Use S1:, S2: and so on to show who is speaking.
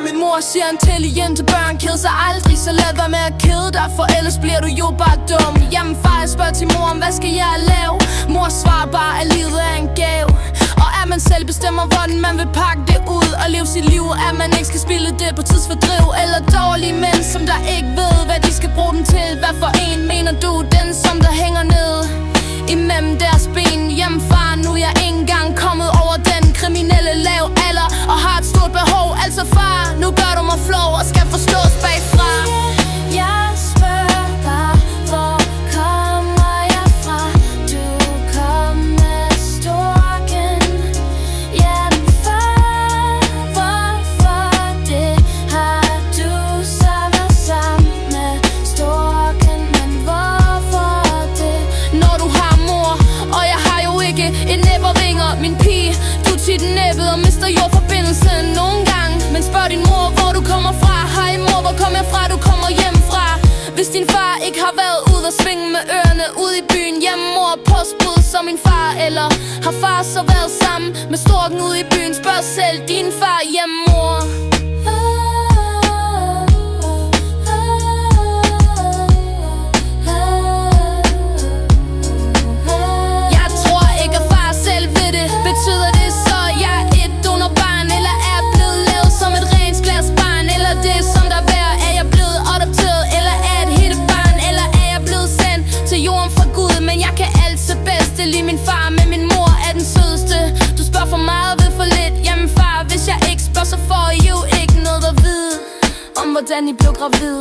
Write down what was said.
S1: Min mor siger, intelligente børn keder sig aldrig, så lad være med at kede dig, for ellers bliver du jo bare dum. Jamen far, jeg spørger til mor, hvad skal jeg lave? Mor svarer bare, at livet er en gave, og at man selv bestemmer, hvordan man vil pakke det ud og leve sit liv. At man ikke skal spille det på tidsfordriv eller dårlige mænd, som der ikke ved, hvad de skal bruge den til. Hvad for en mener du, den som der hænger ned imellem deres ben? Jamen far, nu er jeg ikke engang kommet over den kriminelle lav alder og har et stort behov. Altså far, nu gør du mig flov og skal forstås bagfra.
S2: Jeg spørger bare, hvor kommer jeg fra? Du kom med storken. Jamen far, hvorfor det har du så været sammen med storken? Men hvorfor det?
S1: Når du har mor, og jeg har jo ikke et næb og vinger. Min pige, du er tit næbbet og mister jordforbindelsen nogle gange. Men spørg din mor, hvor du kommer fra. Hej mor, hvor kommer jeg fra? Du kommer hjem fra. Hvis din far ikke har været ude og svinge med ørerne ude i byen, hjemme mor postbud som min far. Eller har far så været sammen med storken ude i byen? Spørg selv din far, hjemme mor. Jeg tror ikke at far selv ved det. Betyder det så jeg er et donorbarn, eller er blevet lavet som et rent glasbarn? Eller det som der værd, er jeg blevet adopteret, eller er et hittebarn? Eller er jeg blevet sendt til jorden fra Gud? Men jeg kan altid bedst lide min far, men min mor er den sødeste. Du spørger for meget og ved for lidt. Jamen far, hvis jeg ikke spørger, så får I jo ikke noget at vide om hvordan I blev gravid.